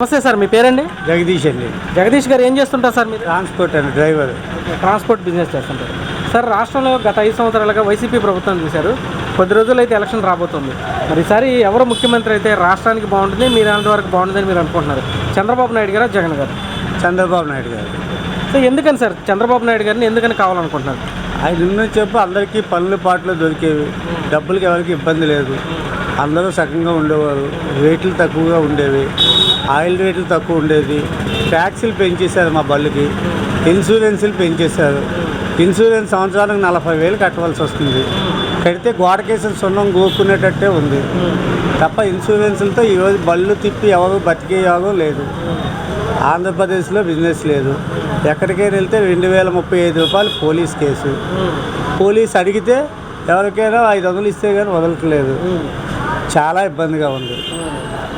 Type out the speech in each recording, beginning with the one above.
నమస్తే సార్, మీ పేరండి? జగదీష్ అండి. జగదీష్ గారు ఏం చేస్తుంటారు సార్ మీరు? ట్రాన్స్పోర్ట్ అండి, డ్రైవర్. ట్రాన్స్పోర్ట్ బిజినెస్ చేస్తుంటారు సార్. రాష్ట్రంలో గత 5 సంవత్సరాలుగా వైసీపీ ప్రభుత్వం చూశారు. కొద్ది రోజులు అయితే ఎలక్షన్ రాబోతుంది. మరి ఈసారి ఎవరు ముఖ్యమంత్రి అయితే రాష్ట్రానికి బాగుంటుంది, మీరు అంతవరకు బాగుంటుందని మీరు అనుకుంటున్నారు? చంద్రబాబు నాయుడు గారా, జగన్ గారు? చంద్రబాబు నాయుడు గారు. సో ఎందుకని సార్ చంద్రబాబు నాయుడు గారిని ఎందుకని కావాలనుకుంటున్నారు? ఆయన ఉన్న చెప్పు అందరికీ పనుల పాటలు దొరికేవి, డబ్బులకి ఎవరికి ఇబ్బంది లేదు, అందరూ సకంగా ఉండేవారు, రేట్లు తక్కువగా ఉండేవి, ఆయిల్ రేట్లు తక్కువ ఉండేది, ట్యాక్సీలు పెంచేశారు మా బళ్ళకి, ఇన్సూరెన్సులు పెంచేశారు. ఇన్సూరెన్స్ సంవత్సరానికి 40,000 కట్టవలసి వస్తుంది. కడితే గోడకేసిన సున్నం గోక్కునేటట్టే ఉంది తప్ప ఇన్సూరెన్సులతో ఈరోజు బళ్ళు తిప్పి ఎవరు బతికే యోగం లేదు. ఆంధ్రప్రదేశ్లో బిజినెస్ లేదు. ఎక్కడికైనా వెళ్తే 2035 రూపాయలు పోలీస్ కేసు. పోలీస్ అడిగితే ఎవరికైనా 500 ఇస్తే కానీ వదలట్లేదు. చాలా ఇబ్బందిగా ఉంది.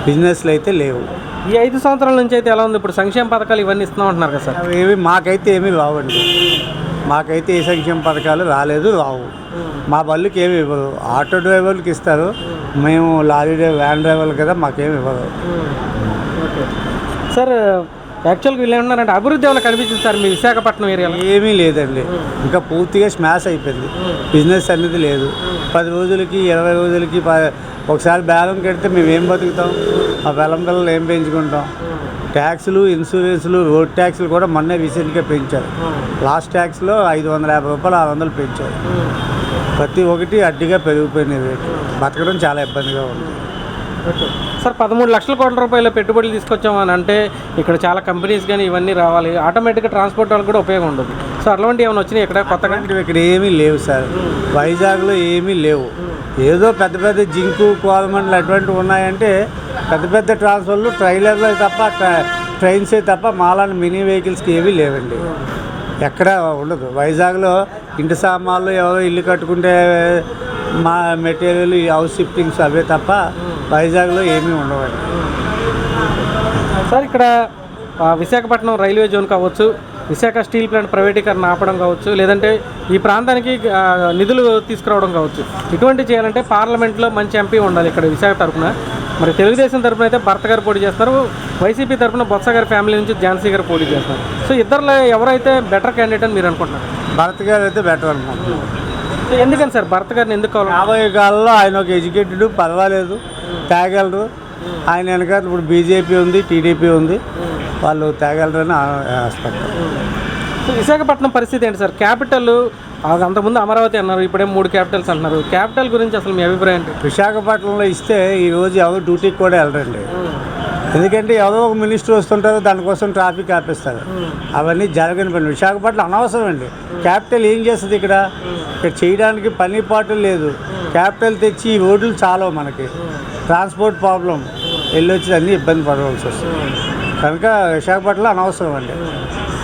బిజినెస్లు అయితే లేవు. ఈ 5 సంవత్సరాల నుంచి అయితే ఎలా ఉంది? ఇప్పుడు సంక్షేమ పథకాలు ఇవన్నీ ఇస్తున్నాం అంటున్నారు కదా సార్. మాకైతే ఏమీ రావండి. మాకైతే ఏ సంక్షేమ పథకాలు రాలేదు, రావు. మా బళ్ళకి ఏమి ఇవ్వరు. ఆటో డ్రైవర్లకి ఇస్తారు, మేము లారీ వ్యాన్ డ్రైవర్లు కదా, మాకేమి ఇవ్వరు. ఓకే సార్, యాక్చువల్గా వీళ్ళు ఏమన్నారంటే అభివృద్ధి ఏమైనా కనిపించింది సార్ మీ విశాఖపట్నం ఏరియాలో? ఏమీ లేదండి. ఇంకా పూర్తిగా స్మాష్ అయిపోయింది. బిజినెస్ అనేది లేదు. 10 రోజులకి 20 రోజులకి ఒకసారి బేరం కడితే మేము ఏం బతుకుతాం? ఆ బెల్లం పిల్లలు ఏం పెంచుకుంటాం? ట్యాక్సులు, ఇన్సూరెన్సులు, రోడ్ ట్యాక్సులు కూడా మొన్నే రీసెంట్గా పెంచారు. లాస్ట్ ట్యాక్స్లో 550 రూపాయలు 600 పెంచారు. ప్రతి ఒక్కటి అడ్డిగా పెరిగిపోయినాయి రేటు. బతకడం చాలా ఇబ్బందిగా ఉంది. సార్ 13 లక్షల కోట్ల రూపాయల పెట్టుబడులు తీసుకొచ్చామని అంటే ఇక్కడ చాలా కంపెనీస్ కానీ ఇవన్నీ రావాలి, ఆటోమేటిక్గా ట్రాన్స్పోర్ట్ వాళ్ళకి కూడా ఉపయోగం ఉండదు. సో అట్లాంటివి ఏమైనా వచ్చినాయి ఇక్కడ కొత్తగా? ఇక్కడ ఏమీ లేవు సార్. వైజాగ్లో ఏమీ లేవు. ఏదో పెద్ద పెద్ద జింకు, కోరమండలు అటువంటివి ఉన్నాయంటే పెద్ద పెద్ద ట్రాన్స్ఫర్లు ట్రైలర్లు తప్ప, ట్రైన్సే తప్ప మాలాంటి మినీ వెహికల్స్కి ఏమీ లేవండి. ఎక్కడ ఉండదు. వైజాగ్లో ఇంటి సామాన్లు ఎవరో ఇల్లు కట్టుకుంటే మా మెటీరియల్, హౌస్ షిఫ్టింగ్స్ అవే తప్ప వైజాగ్లో ఏమీ ఉండవండి. సార్ ఇక్కడ విశాఖపట్నం రైల్వే జోన్ కావచ్చు, విశాఖ స్టీల్ ప్లాంట్ ప్రైవేటీకరణ ఆపడం కావచ్చు, లేదంటే ఈ ప్రాంతానికి నిధులు తీసుకురావడం కావచ్చు, ఇటువంటి చేయాలంటే పార్లమెంట్లో మంచి ఎంపీ ఉండాలి ఇక్కడ విశాఖ తరఫున. మరి తెలుగుదేశం తరఫున అయితే భర్త గారు పోటీ చేస్తారు, వైసీపీ తరఫున బొత్స గారి ఫ్యామిలీ నుంచి ఝాన్సీ గారు పోటీ చేస్తారు. సో ఇద్దరులో ఎవరైతే బెటర్ క్యాండిడేట్ అని మీరు అనుకుంటున్నారు? భరత్ గారు అయితే బెటర్ అనుకుంటున్నాను. ఎందుకని సార్ భర్త గారిని ఎందుకు కావాలి? 50 కాలంలో ఆయన ఒక ఎడ్యుకేటెడ్, పర్వాలేదు, తేగలరు. ఆయన వెనక ఇప్పుడు బీజేపీ ఉంది, టీడీపీ ఉంది, వాళ్ళు తేగలరని ఆస్పత్రి. సో విశాఖపట్నం పరిస్థితి ఏంటి సార్? క్యాపిటల్ అంతకుముందు అమరావతి అన్నారు, ఇప్పుడే 3 క్యాపిటల్స్ అంటున్నారు. క్యాపిటల్ గురించి అసలు మీ అభిప్రాయం ఏంటి? విశాఖపట్నంలో ఇస్తే ఈరోజు ఎవరు డ్యూటీకి కూడా వెళ్ళరండి. ఎందుకంటే ఎవరో ఒక మినిస్టర్ వస్తుంటారు, దానికోసం ట్రాఫిక్ ఆపేస్తారు. అవన్నీ జరగని పని. విశాఖపట్నం అనవసరం అండి. క్యాపిటల్ ఏం చేస్తుంది? ఇక్కడ చేయడానికి పని పాటు లేదు. క్యాపిటల్ తెచ్చి ఈ రోడ్లు చాలా మనకి ట్రాన్స్పోర్ట్ ప్రాబ్లం, వెళ్ళొచ్చి అన్నీ ఇబ్బంది పడవలసి వస్తుంది. కనుక విశాఖపట్నంలో అనవసరం అండి.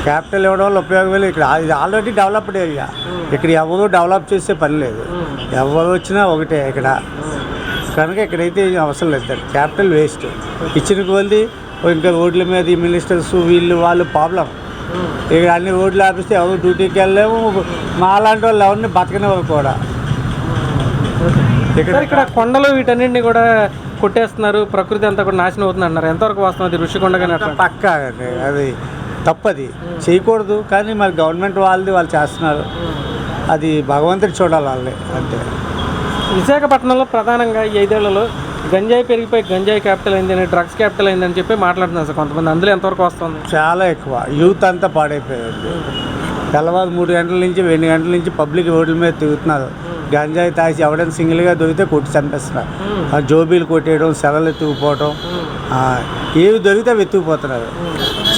క్యాపిటల్ ఇవ్వడం వల్ల ఉపయోగం లేదు. ఇక్కడ ఇది ఆల్రెడీ డెవలప్డ్ ఏరియా. ఇక్కడ ఎవరు డెవలప్ చేసే పని లేదు. ఎవరు వచ్చినా ఒకటే ఇక్కడ. కనుక ఇక్కడైతే అవసరం లేదు. Capital waste. ఇచ్చిన కొద్ది ఇంకా రోడ్ల మీద ఈ మినిస్టర్స్ వాళ్ళు ప్రాబ్లం. ఇక్కడ అన్ని రోడ్లు ఆపిస్తే ఎవరు డ్యూటీకి వెళ్ళలేము. మాలాంటి వాళ్ళు ఎవరిని బతకనివ్వరు కూడా. ఇక్కడ కొండలు వీటన్నింటినీ కూడా కొట్టేస్తున్నారు, ప్రకృతి అంతా కూడా నాశనం అవుతుంది అంటున్నారు. ఎంతవరకు వాస్తవం అది? ఋషికొండ కానీ అట్లా పక్కా అండి. అది తప్పది, చేయకూడదు. కానీ మరి గవర్నమెంట్ వాళ్ళు చేస్తున్నారు. అది భగవంతుడు చూడాలి వాళ్ళని అంతే. విశాఖపట్నంలో ప్రధానంగా ఈ 5 ఏళ్లలో గంజాయి పెరిగిపోయి గంజాయి క్యాపిటల్ అయిందని, డ్రగ్స్ క్యాపిటల్ అయిందని చెప్పి మాట్లాడుతున్నారు సార్ కొంతమంది. అందులో ఎంతవరకు వస్తుంది? చాలా ఎక్కువ. యూత్ అంతా పాడైపోయింది. తెల్లవారు 3 గంటల నుంచి 2 గంటల నుంచి పబ్లిక్ రోడ్ల మీద తిరుగుతున్నారు. గంజాయి తాగి ఎవడైనా సింగిల్గా దొరికితే కొట్టి చంపేస్తున్నారు. జోబీలు కొట్టేయడం, సెలలు ఎత్తుకుపోవడం, ఏవి దొరికితే వెతుకుపోతున్నారు.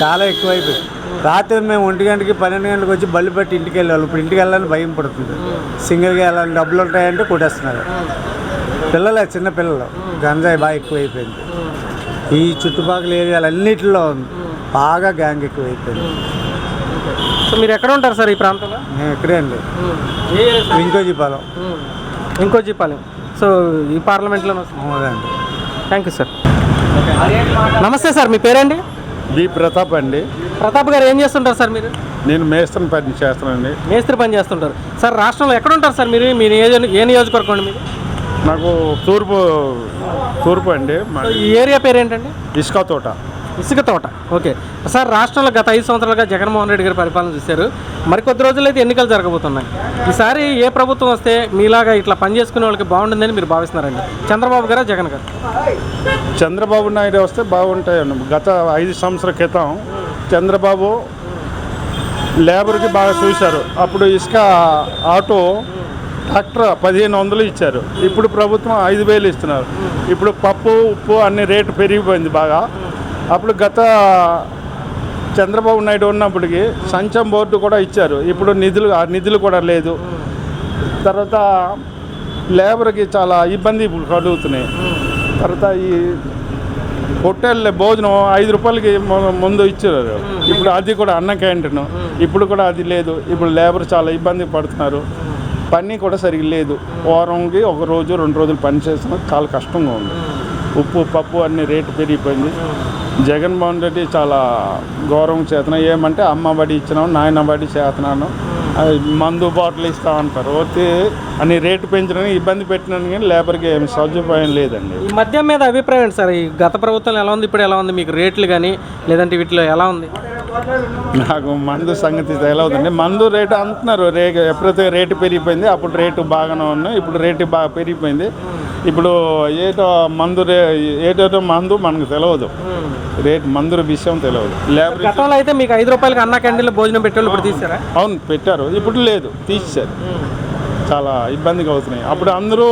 చాలా ఎక్కువైపోయింది. రాత్రి మేము 1 గంటకి 12 గంటలకు వచ్చి బళ్ళు పెట్టి ఇంటికి వెళ్ళాలి. ఇప్పుడు ఇంటికి వెళ్ళాలని భయం పడుతుంది. సింగిల్గా వెళ్ళాలని డబ్బులు ఉంటాయంటే కొట్టేస్తున్నారు. పిల్లలు, చిన్న పిల్లలు. గంజాయి బాగా ఎక్కువైపోయింది. ఈ చుట్టుపక్కల ఏరియాలన్నిటిలో ఉంది. బాగా గ్యాంగ్ ఎక్కువైపోయింది. సో మీరు ఎక్కడ ఉంటారు సార్ ఈ ప్రాంతంలో? మేము ఇక్కడే అండి, ఇంకోజీపాలెం. ఇంకోజీపాలెం. సో ఈ పార్లమెంట్లోనే అవునండి. Thank you sir. నమస్తే సార్, మీ పేరండి? బి ప్రతాప్ అండి. ప్రతాప్ గారు ఏం చేస్తుంటారు సార్ మీరు? నేను మేస్త్రి పని చేస్తానండి. మేస్త్రి పని చేస్తుంటారు సార్. రాష్ట్రంలో ఎక్కడ ఉంటారు సార్ మీరు? మీ ఏ నియోజకవర్గం అండి మీరు? నాకు తూర్పు అండి. ఈ ఏరియా పేరు ఏంటండి? ఇసుక తోట. ఇసుక తోట. ఓకే సార్, రాష్ట్రంలో గత 5 సంవత్సరాలుగా జగన్మోహన్ రెడ్డి గారి పరిపాలన చూశారు. మరికొద్ది రోజులైతే ఎన్నికలు జరగబోతున్నాయి. ఈసారి ఏ ప్రభుత్వం వస్తే మీలాగా ఇట్లా పనిచేసుకునే వాళ్ళకి బాగుంటుందని మీరు భావిస్తున్నారండి? చంద్రబాబు గారా, జగన్ గారు? చంద్రబాబు నాయుడు వస్తే బాగుంటాయండి. గత 5 సంవత్సరాల క్రితం చంద్రబాబు లేబర్కి బాగా చూశారు. అప్పుడు ఇసుక ఆటో ట్రాక్టర్ 1500 ఇచ్చారు. ఇప్పుడు ప్రభుత్వం 5000 ఇస్తున్నారు. ఇప్పుడు పప్పు ఉప్పు అన్ని రేటు పెరిగిపోయింది బాగా. అప్పుడు గత చంద్రబాబు నాయుడు ఉన్నప్పటికీ సంక్షేమ బోర్డు కూడా ఇచ్చారు. ఇప్పుడు ఆ నిధులు కూడా లేదు. తర్వాత లేబర్కి చాలా ఇబ్బంది కలుగుతున్నాయి. తర్వాత ఈ హోటల్లో భోజనం 5 రూపాయలకి ముందు ఇచ్చారు. ఇప్పుడు అది కూడా అన్న క్యాంటీన్, ఇప్పుడు కూడా అది లేదు. ఇప్పుడు లేబర్ చాలా ఇబ్బంది పడుతున్నారు. పని కూడా సరిగ్గా లేదు. వారంకి 1 రోజు 2 రోజులు పని చేస్తున్నా చాలా కష్టంగా ఉంది. ఉప్పు పప్పు అన్ని రేటు పెరిగిపోయింది. జగన్మోహన్ రెడ్డి చాలా గౌరవం చేతనం. ఏమంటే అమ్మ బడి ఇచ్చినాను, నాయన బడి చేతనాను, మందు బాటిల్ ఇస్తా ఉంటారు. పోతే అన్ని రేటు పెంచడానికి ఇబ్బంది పెట్టినాను, కానీ లేబర్కి ఏమి సదుపాయం లేదండి. ఈ మద్యం మీద అభిప్రాయం ఏంటి సార్? ఈ గత ప్రభుత్వం ఎలా ఉంది, ఇప్పుడు ఎలా ఉంది? మీకు రేట్లు కానీ లేదంటే వీటిలో ఎలా ఉంది? నాకు మందు సంగతి తెలియదండి. మందు రేటు అంటున్నారు. ఎప్పుడైతే రేటు పెరిగిపోయింది అప్పుడు రేటు బాగానే ఉన్నాయి. ఇప్పుడు రేటు బాగా పెరిగిపోయింది. ఇప్పుడు ఏటో మందు మనకు తెలియదు. రేటు మందు విషయం తెలియదు. లేబర్ గతంలో అయితే మీకు 5 రూపాయలకి అన్న క్యాంటీన్లో భోజనం పెట్టేవాళ్ళు, ఇప్పుడు తీసారా? అవును, పెట్టారు. ఇప్పుడు లేదు, తీసేశారు. చాలా ఇబ్బందిగా అవుతున్నాయి. అప్పుడు అందరూ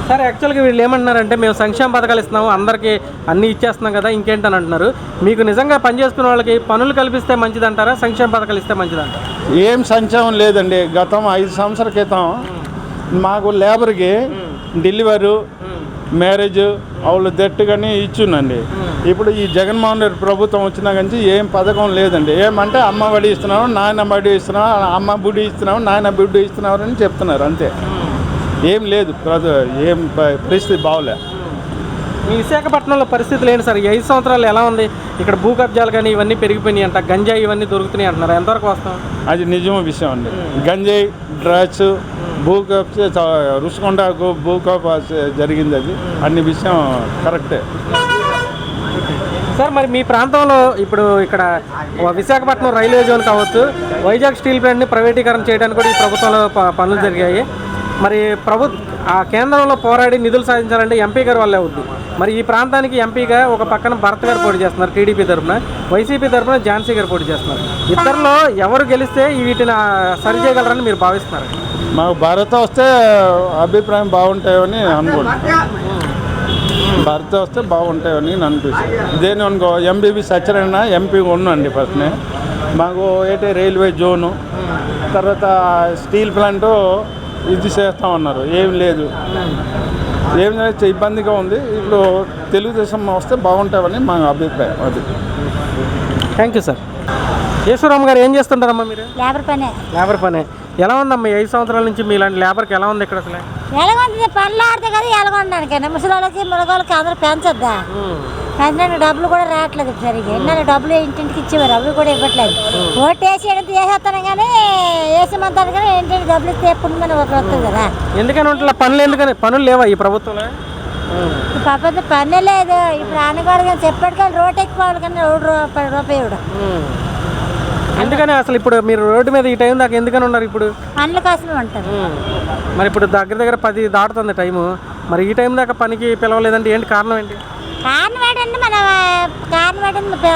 సార్, యాక్చువల్గా వీళ్ళు ఏమంటున్నారంటే మేము సంక్షేమ పథకాలు ఇస్తున్నాము, అందరికీ అన్నీ ఇచ్చేస్తున్నాం కదా, ఇంకేంటని అంటున్నారు. మీకు నిజంగా పనిచేసుకునే వాళ్ళకి పనులు కల్పిస్తే మంచిదంటారా, సంక్షేమ పథకాలు ఇస్తే మంచిదంటారా? ఏం సంక్షేమం లేదండి. గతం 5 సంవత్సరాల క్రితం మాకు లేబర్కి డెలివరీ, మ్యారేజ్ వాళ్ళు దట్టుగానే ఇచ్చునండి. ఇప్పుడు ఈ జగన్మోహన్ రెడ్డి ప్రభుత్వం వచ్చినా కానీ ఏం పథకం లేదండి. ఏమంటే అమ్మ బడి ఇస్తున్నావు, నాయన బడి ఇస్తున్నావు, అమ్మ బుడి ఇస్తున్నావు, నాయన బుడ్డి ఇస్తున్నావు అని చెప్తున్నారు. అంతే, ఏం లేదు. ఏం పరిస్థితి బాగోలే. మీ విశాఖపట్నంలో పరిస్థితులు ఏంటి సార్? ఈ 5 సంవత్సరాలు ఎలా ఉంది? ఇక్కడ భూ కబ్జాలు కానీ ఇవన్నీ పెరిగిపోయినాయి అంట, గంజాయి ఇవన్నీ దొరుకుతున్నాయి అంటున్నారు. ఎంతవరకు వస్తాం? అది నిజమే విషయం అండి. గంజాయి, డ్రగ్స్, భూ కబ్జా, రుషికొండ భూ కబ్జా జరిగింది. అది అన్ని విషయం కరెక్టే సార్. మరి మీ ప్రాంతంలో ఇప్పుడు ఇక్కడ విశాఖపట్నం రైల్వే జోన్ కావచ్చు, వైజాగ్ స్టీల్ ప్లాంట్ని ప్రైవేటీకరణ చేయడానికి కూడా ఈ ప్రభుత్వంలో పనులు జరిగాయి. మరి ఆ కేంద్రంలో పోరాడి నిధులు సాధించాలంటే ఎంపీ గారు వల్లే అవుద్ది. మరి ఈ ప్రాంతానికి ఎంపీగా ఒక పక్కన భరత్ గారు పోటీ చేస్తున్నారు టీడీపీ తరఫున, వైసీపీ తరఫున ఝాన్సీ గారు పోటీ చేస్తున్నారు. ఇద్దరిలో ఎవరు గెలిస్తే వీటిని సరి చేయగలరని మీరు భావిస్తున్నారు? మాకు భారత వస్తే అభిప్రాయం బాగుంటాయని అనుకుంటున్నాను. భారత వస్తే బాగుంటాయని అనిపిస్తుంది. ఇదేని అనుకో, ఎంబీబీ సత్యనారాయణ ఎంపీ ఉన్నాండి ఫస్ట్నే. మాకు ఏంటి రైల్వే జోను, తర్వాత స్టీల్ ప్లాంటు ఇది చేస్తూ ఉన్నారు. ఏం లేదు, ఏం ఇబ్బందిగా ఉంది. ఇప్పుడు తెలుగుదేశం వస్తే బాగుంటామని మా అభిప్రాయం. అది. Thank you sir. యేసురామ్ గారు ఏం చేస్తుంటారమ్మా మీరు? లేబర్ పనే. ఎలా ఉందమ్మా 5 సంవత్సరాల నుంచి మీలాంటి లేబర్కి ఎలా ఉంది ఇక్కడ? అసలు ఎలాగొంది? పనులు ఆడితే కదా ఎలాగొండడానికైనా ముసలిళ్ళకి మునగాళ్ళకి అందరూ పెంచొద్దా? పెంచడానికి డబ్బులు కూడా రావట్లేదు సరిగ్గా. ఎన్నో డబ్బులు ఇంటింటికి ఇచ్చేవారు, అవి కూడా ఇవ్వట్లేదు. ఓటు వేసేస్తాను కానీ వేసేమంటారు కానీ ఇంటింటికి డబ్బులు ఇస్తే ఎప్పుడు వస్తుంది కదా. ఎందుకని పనులు లేవా ఈ ప్రభుత్వంలో? పాపం పని లేదు. ఇప్పుడు అన్నగారు చెప్పాడు కానీ రోడ్డు ఎక్కువాలి కానీ రూపాయి ఎందుకని అసలు ఇప్పుడు మీరు రోడ్డు మీద ఈ టైం దాకా ఎందుకని ఉన్నారు? ఇప్పుడు పనుల కోసమే ఉంటారు. మరి ఇప్పుడు దగ్గర 10 దాటుతుంది టైము. మరి ఈ టైం దాకా పనికి పిలవలేదంటే ఏంటి కారణం? ఏంటి కారణం? ఏంటంటే కారణం ఏంటంటే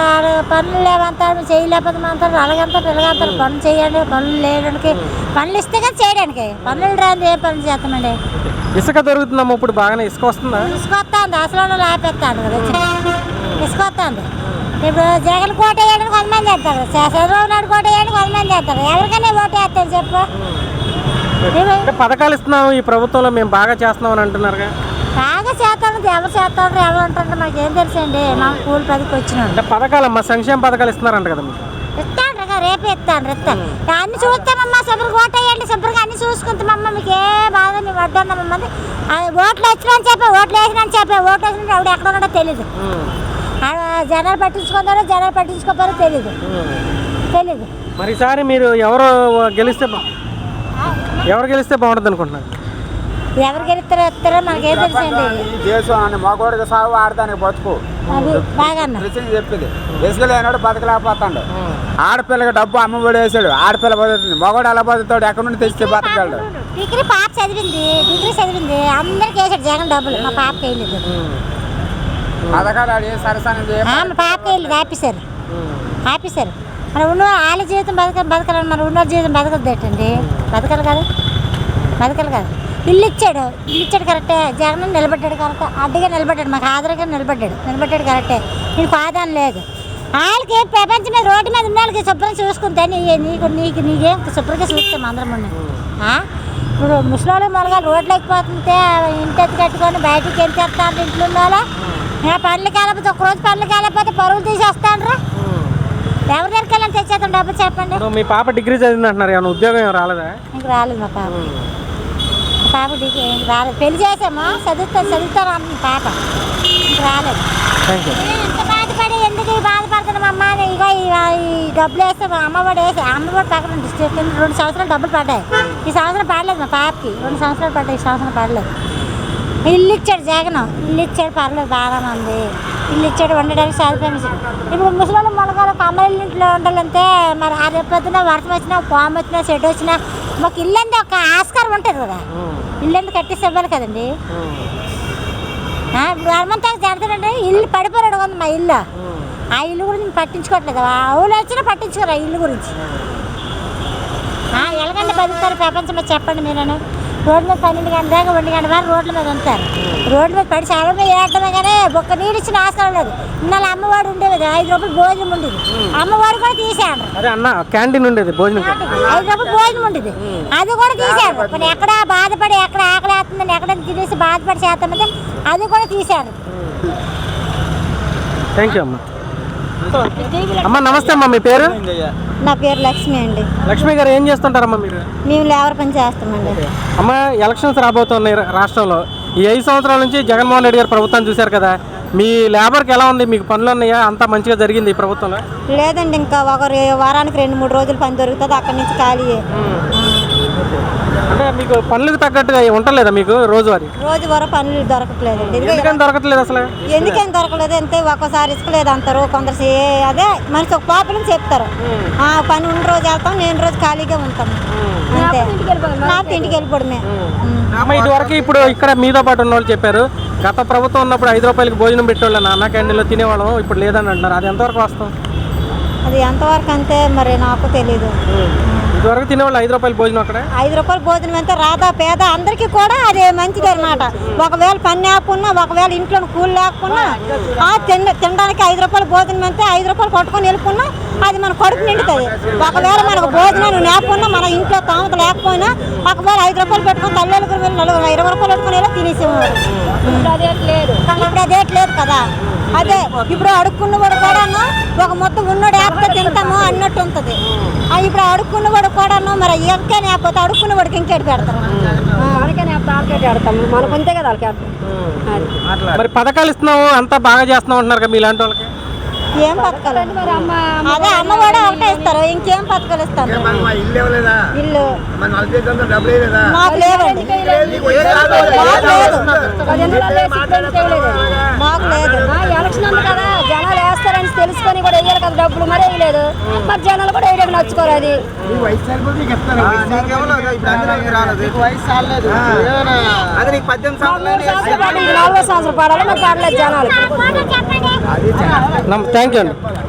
పనులు లేవంటారు, చేయలేకపోతే అంటారు, అలాగంటారు ఇలాగంటారు. పనులు చేయండి, పనులు లేడానికి పనులు ఇస్తే కదా చేయడానికి. పనులు రాని ఏ పనులు చేస్తామండి? ఇసుక దొరుకుతుందమ్మా ఇప్పుడు బాగానే? ఇసుక వస్తుందా? ఇసుక వస్తుంది, అసలు ఆపేస్తాను కదా. ఇసుక వస్తుంది. ఇప్పుడు జగన్ కోట వేయడానికి 100 మంది వేస్తారు, చంద్రబాబు నాయుడు కోట వేయడానికి 100 మంది వేస్తారు. ఎవరికైనా ఓటు వేస్తారు చెప్పు. పథకాలు ఇస్తున్నాము ఈ ప్రభుత్వంలో, మేము బాగా చేస్తున్నాం అని అంటున్నారుగా. బాగా చేస్తాను, ఎవరు చేస్తారు ఎవరు అంటారు మాకేం తెలుసండి. మాకు కూలి 10కి వచ్చినాడు. అంటే పథకాలమ్మా, సంక్షేమ పథకాలు ఇస్తున్నారంట కదా మీకు? ఇస్తాను రేపే ఇస్తాను. అన్ని చూస్తామమ్మా, శుభ్రంగా ఓటు వేయండి, శుభ్రంగా అన్ని చూసుకుంటామమ్మా. మీకు ఏ బాధ మేము వడ్డున్నామమ్మా. ఓట్లు వచ్చినాయని చెప్పా, ఓట్లు వేసినాని చెప్పా, ఓట్లు వేసినట్టు ఆవిడ ఎక్కడ ఉన్నాడో తెలీదు. జనాలు పట్టించుకుంటారో జనాలు పట్టించుకోపోరో తెలీదు. మరి ఈసారి మీరు ఎవరు గెలిస్తే బాగుంటుంది అనుకుంటున్నారు? ఎవరు గెలుస్తారో మనకేం తెలుసండి. దేశం మగోడికి సాగు ఆడదానికి బతుకు అది బాగా చెప్పేది ఇసుక లేనాడు బతకలేకపోతాడు. ఆడపిల్లకి డబ్బు అమ్మఒడి వేసాడు, ఆడపిల్ల బతుకుతుంది. మగవాడు ఎలా బతుకుతాడు? ఎక్కడి నుండి తెచ్చితే బతకగలడు? డిగ్రీ పాప చదివింది అందరికి వేసాడు జగన్ డబ్బులు. మా పాపకి వేయలేదు. పథకాలు సరసానికి మా పాపకి వేయలేదు. ఆపేశారు. మరి ఉన్న వాళ్ళ జీవితం బతకాలని మరి ఉన్న జీవితం బతకద్దేటండి. బతకాలి కదా. ఇల్లు ఇచ్చాడు కరెక్టే. జగన్ నిలబడ్డాడు కరెక్ట్. అడ్డుగా నిలబడ్డాడు, మాకు ఆధారంగా నిలబడ్డాడు కరెక్టే. నీకు ఆదాయం లేదు. వాళ్ళకి ప్రపంచం మీద రోడ్డు మీద ఉన్న వాళ్ళకి శుభ్రం చూసుకుంటే నీకేం శుభ్రంగా చూస్తాం అందరం ఉన్నాయి. ఇప్పుడు ముసలి మొలగా రోడ్లు ఎక్కిపోతుంటే ఇంటి ఎత్తి కట్టుకొని బయటికి ఎంత చేస్తాను ఇంట్లో ఉండాలా. పనులు కాలేకపోతే ఒక్కరోజు పనులు కాలేకపోతే పరువులు తీసేస్తాను. ఎవరి దగ్గరికి వెళ్ళని తెచ్చేస్తాం డబ్బులు చెప్పండి. మీ పాప డిగ్రీ చదివింది అంటున్నారు, ఏమైనా ఉద్యోగం ఏం రాలేదా? ఇంక రాలేదు మా పాప డిగ్రీ ఇంక రాలేదు. పెళ్లి చేసాము, చదువుతాను అంటుంది పాప. ఇంక రాలేదు. ఎంత బాధపడి ఎందుకు బాధపడుతున్నాం అమ్మ? ఇక ఈ డబ్బులు వేస్తే అమ్మఒడి పక్కన 2 సంవత్సరాలు డబ్బులు పడ్డాయి. ఈ సంవత్సరం పడలేదు మా పాపకి. 2 సంవత్సరాలు పడ్డాయి, ఈ సంవత్సరం పడలేదు. ఇల్లు ఇచ్చాడు జగన్, పర్లేదు బాగానే ఉంది. ఇల్లు ఇచ్చాడు, వండడానికి సదుపాయం ఇచ్చాడు. ఇప్పుడు ముసలి మొలగాలు కమ్మల ఇంట్లో ఉండాలంటే మరి ఆ రేపొద్దున వర్షం వచ్చినా, పాము వచ్చినా, చెడ్డు వచ్చినా మాకు ఇల్లు అంటే ఒక ఆస్కారం ఉంటుంది కదా. ఇల్లు ఎందుకు కట్టేసి ఇవ్వాలి కదండి. ఇప్పుడు హనుమంతానికి జరుగుతుందంటే ఇల్లు పడిపోయాడు కదా మా ఇల్లు. ఆ ఇల్లు గురించి పట్టించుకోవట్లేదు. ఊళ్ళో వచ్చినా పట్టించుకోరు ఆ ఇల్లు గురించి. ఎలాగంటే బతుకుతారు ప్రపంచంలో చెప్పండి మీరని. రోడ్డు మీద 12 గంటల దాకా 1 గంట వరకు రోడ్ల మీద ఉంటారు. రోడ్డు మీద పడి చాలా మీద ఏడమే కానీ ఒక్క నీళ్ళు ఇచ్చిన ఆస్కారం లేదు. ఇన్నాళ్ళు అమ్మవాడు ఉండేది, 5 రూపాయలు భోజనం ఉండేది. అమ్మవాడు కూడా తీసాడు. అదే అన్న క్యాంటీన్ ఉండేది, భోజనం 5 రూపాయలు భోజనం ఉండేది, అది కూడా తీశారు. మరి ఎక్కడ బాధపడి ఎక్కడ ఆకలి వేస్తుందని ఎక్కడ తినేసి బాధపడి చేస్తామంటే అది కూడా తీశారు. థ్యాంక్ యూ అమ్మ. అమ్మ నమస్తే అమ్మ, మీ పేరు? నా పేరు లక్ష్మి అండి. లక్ష్మి గారు ఏం చేస్తుంటారమ్మా మీరు? మేము లేబర్ పని చేస్తామండి. అమ్మ ఎలక్షన్స్ రాబోతున్నాయి రాష్ట్రంలో. ఈ 5 సంవత్సరాల నుంచి జగన్మోహన్ రెడ్డి గారు ప్రభుత్వం చూశారు కదా, మీ లేబర్కి ఎలా ఉంది? మీకు పనులు ఉన్నాయా? అంతా మంచిగా జరిగింది ఈ ప్రభుత్వంలో? లేదండి, ఇంకా వారానికి 2-3 రోజులు పని దొరుకుతుంది, అక్కడి నుంచి ఖాళీయే. అంటే మీకు పనులకు తగ్గట్టుగా ఉండలేదా మీకు రోజువారీ పనులు దొరకట్లేదండి. ఎందుకని దొరకట్లేదు అసలు? ఎందుకని దొరకలేదు అంటే ఒక్కోసారి ఇసుకలేదు అంటారు, కొందరు అదే మనిషి ఒక పాపలను చెప్తారు. పని ఉన్న రోజు వెళ్తాం, నేను రోజు ఖాళీగా ఉంటాము అంతే. నాకు ఇంటికి వెళ్ళిపోవడమే. అమ్మ ఇదివరకు ఇప్పుడు ఇక్కడ మీతో పాటు ఉన్న వాళ్ళు చెప్పారు, గత ప్రభుత్వం ఉన్నప్పుడు 5 రూపాయలకి భోజనం పెట్టేవాళ్ళని అన్న క్యాంటీన్లో తినేవాళ్ళం, ఇప్పుడు లేదని అంటున్నారు. అది ఎంతవరకు వాస్తవం? అది ఎంతవరకు అంతే మరి నాకు తెలీదు. ఇదివరకు తినేవాళ్ళు 5 రూపాయల భోజనం, అక్కడ 5 రూపాయల భోజనం అంటే రాదా పేద అందరికీ కూడా అది మంచిది అనమాట. ఒకవేళ పని లేకున్నా, ఒకవేళ ఇంట్లో కూలి లేకున్నా తినడానికి 5 రూపాయల భోజనం అంటే 5 రూపాయలు కొట్టుకొని వెళ్ళుకున్నా అది మన కడుపు నిండుతుంది. ఒకవేళ మనకు భోజనం లేకున్నా, మన ఇంట్లో తామత లేకపోయినా ఒకవేళ 5 రూపాయలు పెట్టుకుని తల్లికి 20 రూపాయలు పెట్టుకుని వెళ్ళి తినేసేవాడు. ఇప్పుడు అదేట్ లేదు కదా. అదే ఇప్పుడు అడుక్కున్నవాడు కూడాను ఒక మొత్తం ఉన్నోడు వేస్తే తింటాము అన్నట్టు ఉంటుంది. ఇప్పుడు అడుక్కున్నవాడు కూడాను మరి ఎవరికే లేకపోతే అడుక్కున్నవాడికి ఇంకేటి పెడతారు. వాళ్ళకే పెడతాము, మనకు అంతే కదా వాళ్ళకి. మరి పథకాలు ఇస్తున్నాము అంతా బాగా చేస్తున్నాం అంటున్నారు కదా మీలాంటి వాళ్ళకి? ఏం పథకాలు? అదే అమ్మఒడి ఒకటే ఇస్తారు, ఇంకేం పథకాలు ఇస్తారు? ఇల్లు మాకు లేదండి, మాకు లేదు. ఎలక్షన్ ఉంది కదా, జనాలు వేస్తారని తెలుసుకొని కూడా వేయాలి కదా డబ్బులు, మరి వేయలేదు. మరి జనాలు కూడా వేయడానికి నచ్చుకోరు. అది 40 సంవత్సరాలు పడాలి, మరి పడలేదు జనాలు. థ్యాంక్ యూ అండి.